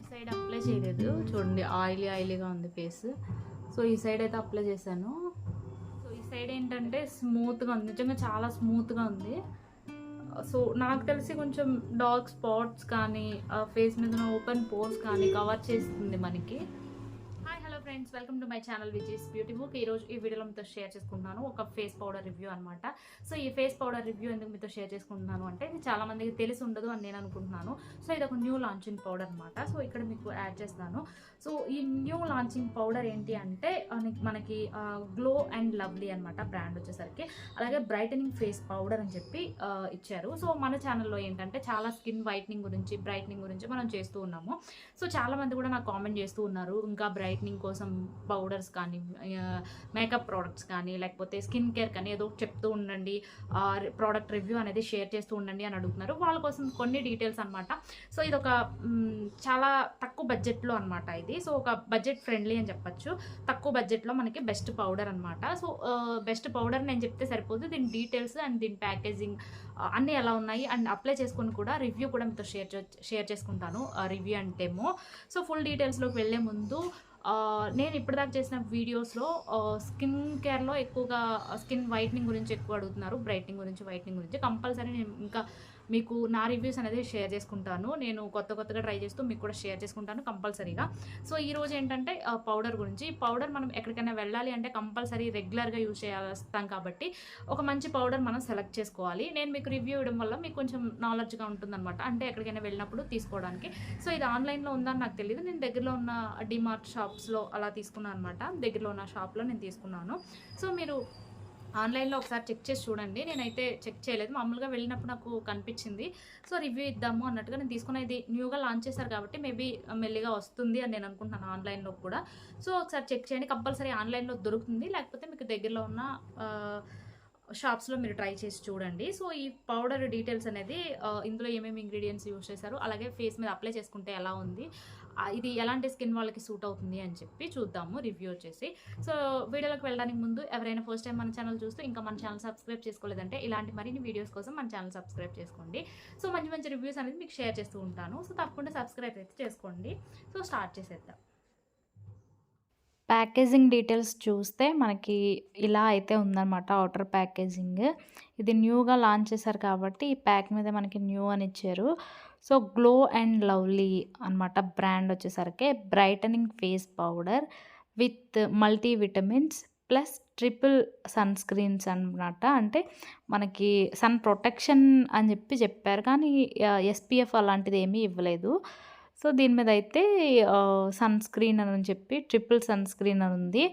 Side apply చేయలేదు చూడండి, ఆయిలీగా ఉంది ఫేస్. సో ఈ సైడ్ అయితే అప్లై చేశాను. సో ఈ సైడ్ ఏంటంటే స్మూత్గా ఉంది, నిజంగా చాలా స్మూత్గా ఉంది. సో నాకు తెలిసి కొంచెం డార్క్ స్పాట్స్ కానీ ఫేస్ మీద ఓపెన్ పోర్స్ కానీ కవర్ చేస్తుంది మనకి. Friends, welcome to my channel which is beautiful. ఈరోజు ఈ వీడియోలో మీతో షేర్ చేసుకుంటున్నాను ఒక ఫేస్ పౌడర్ రివ్యూ అనమాట. సో ఈ ఫేస్ పౌడర్ రివ్యూ ఎందుకు మీతో షేర్ చేసుకుంటున్నాను అంటే, ఇది చాలా మందికి తెలిసి ఉండదు అని నేను అనుకుంటున్నాను. సో ఇది ఒక న్యూ లాంచింగ్ పౌడర్ అనమాట. సో ఇక్కడ మీకు యాడ్ చేస్తాను. సో ఈ న్యూ లాంచింగ్ పౌడర్ ఏంటి అంటే మనకి గ్లో అండ్ లవ్లీ అనమాట బ్రాండ్ వచ్చేసరికి. అలాగే బ్రైటనింగ్ ఫేస్ పౌడర్ అని చెప్పి ఇచ్చారు. సో మన ఛానల్లో ఏంటంటే చాలా స్కిన్ వైట్నింగ్ గురించి, బ్రైట్నింగ్ గురించి మనం చేస్తూ ఉన్నాము. సో చాలా మంది కూడా నాకు కామెంట్ చేస్తూ ఉన్నారు, ఇంకా బ్రైట్నింగ్ కోసం పౌడర్స్ కానీ, మేకప్ ప్రోడక్ట్స్ కానీ, లేకపోతే స్కిన్ కేర్ కానీ ఏదో చెప్తూ ఉండండి, ప్రోడక్ట్ రివ్యూ అనేది షేర్ చేస్తూ ఉండండి అని అడుగుతున్నారు. వాళ్ళ కోసం కొన్ని డీటెయిల్స్ అనమాట. సో ఇది ఒక చాలా తక్కువ బడ్జెట్లో అనమాట ఇది. సో ఒక బడ్జెట్ ఫ్రెండ్లీ అని చెప్పచ్చు. తక్కువ బడ్జెట్లో మనకి బెస్ట్ పౌడర్ అనమాట. సో బెస్ట్ పౌడర్ నేను చెప్తే సరిపోదు, దీని డీటెయిల్స్ అండ్ దీని ప్యాకేజింగ్ అన్నీ ఎలా ఉన్నాయి అండ్ అప్లై చేసుకొని కూడా రివ్యూ కూడా మీతో షేర్ చేసుకుంటాను. రివ్యూ అంటేమో సో ఫుల్ డీటెయిల్స్లోకి వెళ్ళే ముందు నేను ఇప్పటిదాకా చేసిన వీడియోస్లో స్కిన్ కేర్లో ఎక్కువగా స్కిన్ వైట్నింగ్ గురించి ఎక్కువ అడుగుతున్నారు, బ్రైట్నింగ్ గురించి, వైట్నింగ్ గురించి. కంపల్సరీ నేను ఇంకా మీకు నా రివ్యూస్ అనేది షేర్ చేసుకుంటాను. నేను కొత్తగా ట్రై చేస్తూ మీకు కూడా షేర్ చేసుకుంటాను కంపల్సరీగా. సో ఈరోజు ఏంటంటే పౌడర్ గురించి. పౌడర్ మనం ఎక్కడికైనా వెళ్ళాలి అంటే కంపల్సరీ రెగ్యులర్గా యూజ్ చేస్తాం కాబట్టి ఒక మంచి పౌడర్ మనం సెలెక్ట్ చేసుకోవాలి. నేను మీకు రివ్యూ ఇవ్వడం వల్ల మీకు కొంచెం నాలెడ్జ్గా ఉంటుందన్నమాట, అంటే ఎక్కడికైనా వెళ్ళినప్పుడు తీసుకోవడానికి. సో ఇది ఆన్లైన్లో ఉందని నాకు తెలియదు, నేను దగ్గరలో ఉన్న డిమార్ట్ షాప్స్లో అలా తీసుకున్నాను అనమాట. దగ్గరలో ఉన్న షాప్లో నేను తీసుకున్నాను. సో మీరు ఆన్లైన్లో ఒకసారి చెక్ చేసి చూడండి. నేనైతే చెక్ చేయలేదు, మామూలుగా వెళ్ళినప్పుడు నాకు కనిపించింది. సో రివ్యూ ఇద్దాము అన్నట్టుగా నేను తీసుకున్న. ఇది న్యూగా లాంచ్ చేశారు కాబట్టి మేబీ మెల్లిగా వస్తుంది అని నేను అనుకుంటున్నాను ఆన్లైన్లో కూడా. సో ఒకసారి చెక్ చేయండి, కంపల్సరీ ఆన్లైన్లో దొరుకుతుంది. లేకపోతే మీకు దగ్గరలో ఉన్న షాప్స్లో మీరు ట్రై చేసి చూడండి. సో ఈ పౌడర్ డీటెయిల్స్ అనేది ఇందులో ఏమేమి ఇంగ్రీడియంట్స్ యూజ్ చేశారు, అలాగే ఫేస్ మీద అప్లై చేసుకుంటే ఎలా ఉంది, ఇది ఎలాంటి స్కిన్ వాళ్ళకి సూట్ అవుతుంది అని చెప్పి చూద్దాము రివ్యూ వచ్చేసి. సో వీడియోలోకి వెళ్ళడానికి ముందు ఎవరైనా ఫస్ట్ టైం మన ఛానల్ చూస్తూ ఇంకా మన ఛానల్ సబ్స్క్రైబ్ చేసుకోలేదంటే ఇలాంటి మరిన్ని వీడియోస్ కోసం మన ఛానల్ సబ్స్క్రైబ్ చేసుకోండి. సో మంచి రివ్యూస్ అనేది మీకు షేర్ చేస్తూ ఉంటాను. సో తప్పకుండా సబ్స్క్రైబ్ అయితే చేసుకోండి. సో స్టార్ట్ చేసేద్దాం. ప్యాకేజింగ్ డీటెయిల్స్ చూస్తే మనకి ఇలా అయితే ఉందన్నమాట అవుటర్ ప్యాకేజింగ్. ఇది న్యూగా లాంచ్ చేశారు కాబట్టి ఈ ప్యాక్ మీద మనకి న్యూ అని ఇచ్చారు. సో గ్లో అండ్ లవ్లీ అనమాట బ్రాండ్ వచ్చేసరికి. Brightening face powder with multi vitamins plus triple sunscreens అనమాట. అంటే మనకి సన్ ప్రొటెక్షన్ అని చెప్పారు, కానీ SPF అలాంటిది ఏమీ ఇవ్వలేదు. సో దీని మీద అయితే సన్ స్క్రీన్ అని చెప్పి ట్రిపుల్ సన్ స్క్రీన్ అని ఉంది.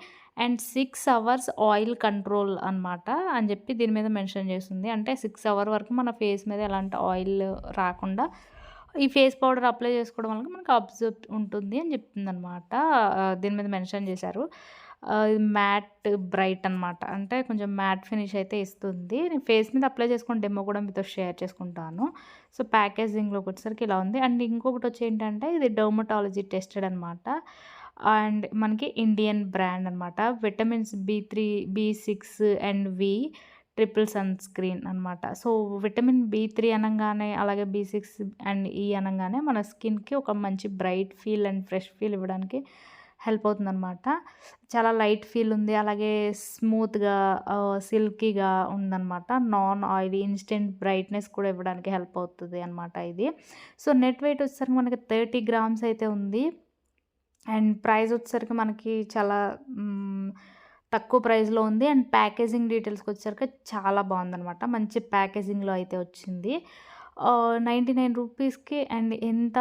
అండ్ 6 hours ఆయిల్ కంట్రోల్ అనమాట అని చెప్పి దీని మీద మెన్షన్ చేస్తుంది. అంటే 6 hours వరకు మన ఫేస్ మీద ఎలాంటి ఆయిల్ రాకుండా ఈ ఫేస్ పౌడర్ అప్లై చేసుకోవడం వల్ల మనకు అబ్జర్వ్ ఉంటుంది అని చెప్తుంది అనమాట. దీని మీద మెన్షన్ చేశారు. మ్యాట్ బ్రైట్ అనమాట, అంటే కొంచెం మ్యాట్ ఫినిష్ అయితే ఇస్తుంది. నేను ఫేస్ మీద అప్లై చేసుకుని డెమో కూడా మీతో షేర్ చేసుకుంటాను. సో ప్యాకేజింగ్లోకి వచ్చేసరికి ఇలా ఉంది. అండ్ ఇంకొకటి వచ్చి ఏంటంటే ఇది డర్మటాలజీ టెస్టెడ్ అనమాట. అండ్ మనకి ఇండియన్ బ్రాండ్ అనమాట. Vitamins B3, B6 and V triple sunscreen అనమాట. సో విటమిన్ B3 అనగానే, అలాగే B6 అండ్ E అనగానే మన స్కిన్కి ఒక మంచి bright feel and fresh feel ఇవ్వడానికి హెల్ప్ అవుతుందన్నమాట. చాలా లైట్ ఫీల్ ఉంది, అలాగే స్మూత్గా సిల్కీగా ఉందన్నమాట. నాన్ ఆయిలీ ఇన్స్టెంట్ బ్రైట్నెస్ కూడా ఇవ్వడానికి హెల్ప్ అవుతుంది అనమాట ఇది. సో నెట్ వెయిట్ వచ్చేసరికి మనకి 30 grams అయితే ఉంది. అండ్ ప్రైస్ వచ్చేసరికి మనకి చాలా తక్కువ ప్రైస్లో ఉంది. అండ్ ప్యాకేజింగ్ డీటెయిల్స్కి వచ్చేసరికి చాలా బాగుందనమాట. మంచి ప్యాకేజింగ్లో అయితే వచ్చింది. 99 రూపీస్కి అండ్ ఎంత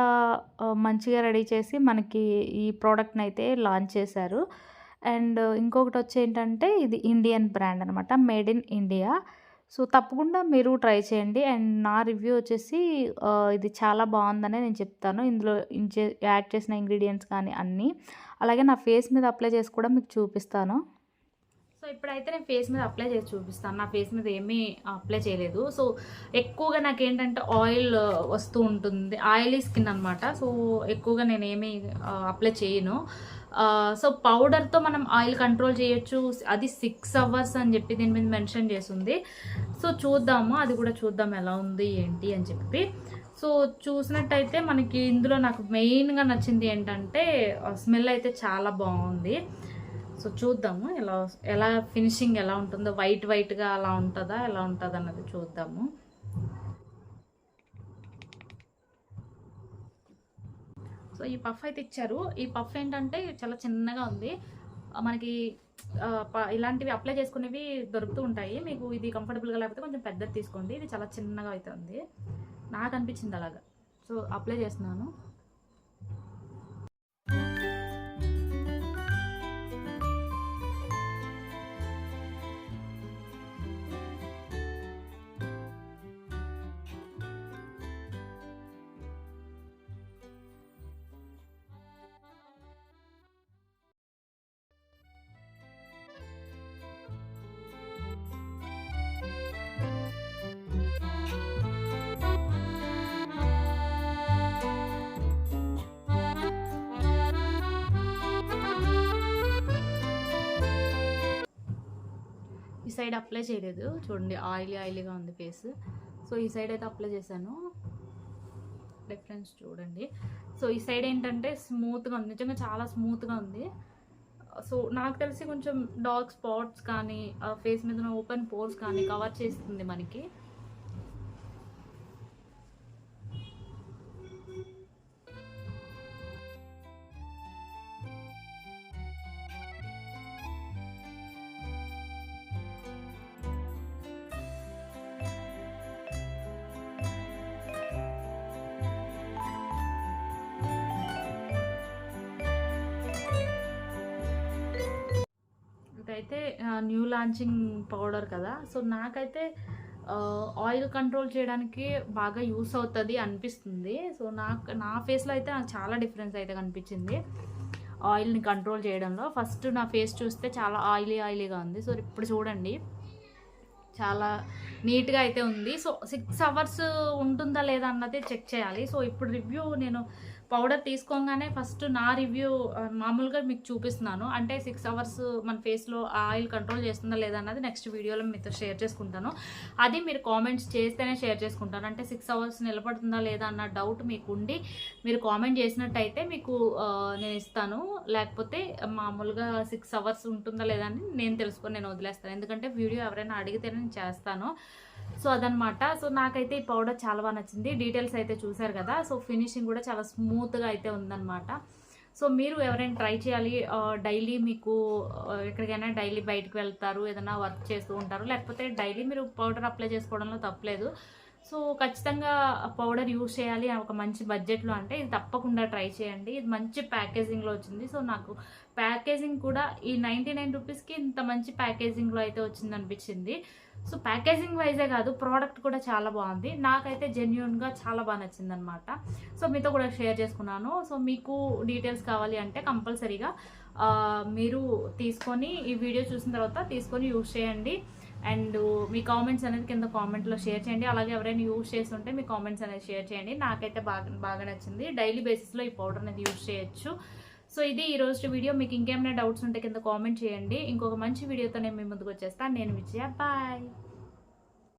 మంచిగా రెడీ చేసి మనకి ఈ ప్రోడక్ట్ని అయితే లాంచ్ చేశారు. అండ్ ఇంకొకటి వచ్చి ఏంటంటే ఇది ఇండియన్ బ్రాండ్ అనమాట, మేడ్ ఇన్ ఇండియా. సో తప్పకుండా మీరు ట్రై చేయండి. అండ్ నా రివ్యూ వచ్చేసి ఇది చాలా బాగుందనే నేను చెప్తాను. ఇందులో యాడ్ చేసిన ఇంగ్రీడియంట్స్ కానీ అన్నీ, అలాగే నా ఫేస్ మీద అప్లై చేసి కూడా మీకు చూపిస్తాను. సో ఇప్పుడైతే నేను ఫేస్ మీద అప్లై చేసి చూపిస్తాను. నా ఫేస్ మీద ఏమీ అప్లై చేయలేదు. సో ఎక్కువగా నాకేంటంటే ఆయిల్ వస్తూ ఉంటుంది, ఆయిలీ స్కిన్ అనమాట. సో ఎక్కువగా నేను ఏమీ అప్లై చేయను. సో పౌడర్తో మనం ఆయిల్ కంట్రోల్ చేయొచ్చు, అది 6 hours అని చెప్పి దీని మీద మెన్షన్ చేసింది. సో చూద్దాము, అది కూడా చూద్దాం ఎలా ఉంది ఏంటి అని చెప్పి. సో చూసినట్టయితే మనకి ఇందులో నాకు మెయిన్గా నచ్చింది ఏంటంటే స్మెల్ అయితే చాలా బాగుంది. సో చూద్దాము ఎలా ఫినిషింగ్ ఎలా ఉంటుందో, వైట్గా అలా ఉంటుందా ఎలా ఉంటుంది అన్నది చూద్దాము. సో ఈ పఫ్ అయితే ఇచ్చారు. ఈ పఫ్ ఏంటంటే చాలా చిన్నగా ఉంది. మనకి ఇలాంటివి అప్లై చేసుకునేవి దొరుకుతూ ఉంటాయి. మీకు ఇది కంఫర్టబుల్గా లేకపోతే కొంచెం పెద్దది తీసుకోండి. ఇది చాలా చిన్నగా అయితే ఉంది, నాకు అనిపించింది అలాగా. సో అప్లై చేస్తున్నాను. ఈ సైడ్ అప్లై చేయలేదు, చూడండి ఆయిలీగా ఉంది ఫేస్. సో ఈ సైడ్ అయితే అప్లై చేశాను, డిఫరెన్స్ చూడండి. సో ఈ సైడ్ ఏంటంటే స్మూత్గా ఉంది, నిజంగా చాలా స్మూత్గా ఉంది. సో నాకు తెలిసి కొంచెం డార్క్ స్పాట్స్ కానీ ఫేస్ మీద ఓపెన్ పోర్స్ కానీ కవర్ చేస్తుంది మనకి. ఇదైతే న్యూ లాంచింగ్ పౌడర్ కదా. సో నాకైతే ఆయిల్ కంట్రోల్ చేయడానికి బాగా యూస్ అవుతుంది అనిపిస్తుంది. సో నా ఫేస్లో అయితే నాకు చాలా డిఫరెన్స్ అయితే కనిపించింది ఆయిల్ని కంట్రోల్ చేయడంలో. ఫస్ట్ నా ఫేస్ చూస్తే చాలా ఆయిలీగా ఉంది. సో ఇప్పుడు చూడండి చాలా నీట్గా అయితే ఉంది. సో 6 hours ఉంటుందా లేదా అన్నది చెక్ చేయాలి. సో ఇప్పుడు రివ్యూ నేను పౌడర్ తీసుకోగానే ఫస్ట్ నా రివ్యూ మామూలుగా మీకు చూపిస్తున్నాను. అంటే 6 hours మన ఫేస్లో ఆయిల్ కంట్రోల్ చేస్తుందా లేదా అన్నది నెక్స్ట్ వీడియోలో మీతో షేర్ చేసుకుంటాను. అది మీరు కామెంట్స్ చేస్తేనే షేర్ చేసుకుంటాను. అంటే 6 hours నిలబడుతుందా లేదా అన్న డౌట్ మీకు ఉండి మీరు కామెంట్ చేసినట్టయితే మీకు నేను ఇస్తాను. లేకపోతే మామూలుగా 6 hours ఉంటుందా లేదా అని నేను తెలుసుకొని నేను వదిలేస్తాను. ఎందుకంటే వీడియో ఎవరైనా అడిగితేనే నేను చేస్తాను. సో అదనమాట. సో నాకైతే ఈ పౌడర్ చాలా బాగా నచ్చింది. డీటెయిల్స్ అయితే చూసారు కదా. సో ఫినిషింగ్ కూడా చాలా స్మూత్గా అయితే ఉందన్నమాట. సో మీరు ఎవరైనా ట్రై చేయాలి. డైలీ మీకు ఎక్కడికైనా డైలీ బయటకు వెళ్తారు, ఏదైనా వర్క్ చేస్తూ ఉంటారు, లేకపోతే డైలీ మీరు పౌడర్ అప్లై చేసుకోవడంలో తప్పలేదు. సో ఖచ్చితంగా పౌడర్ యూజ్ చేయాలి ఒక మంచి బడ్జెట్లో అంటే ఇది తప్పకుండా ట్రై చేయండి. ఇది మంచి ప్యాకేజింగ్లో వచ్చింది. సో నాకు ప్యాకేజింగ్ కూడా ఈ 99 రూపీస్కి ఇంత మంచి ప్యాకేజింగ్లో అయితే వచ్చింది అనిపించింది. సో ప్యాకేజింగ్ వైజే కాదు, ప్రోడక్ట్ కూడా చాలా బాగుంది. నాకైతే జెన్యూన్గా చాలా బాగా నచ్చింది అనమాట. సో మీతో కూడా షేర్ చేసుకున్నాను. సో మీకు డీటెయిల్స్ కావాలి అంటే కంపల్సరీగా మీరు తీసుకొని ఈ వీడియో చూసిన తర్వాత తీసుకొని యూజ్ చేయండి. అండ్ మీ కామెంట్స్ అనేది కింద కామెంట్లో షేర్ చేయండి. అలాగే ఎవరైనా యూజ్ చేస్తుంటే మీ కామెంట్స్ అనేది షేర్ చేయండి. నాకైతే బాగా నచ్చింది. డైలీ బేసిస్లో ఈ పౌడర్ అనేది యూజ్ చేయొచ్చు. సో ఇది ఈరోజు వీడియో. మీకు ఇంకేమైనా డౌట్స్ ఉంటే కింద కామెంట్ చేయండి. ఇంకొక మంచి వీడియోతో నేను మీ ముందుకు వచ్చేస్తాను. నేను విజయ, బాయ్.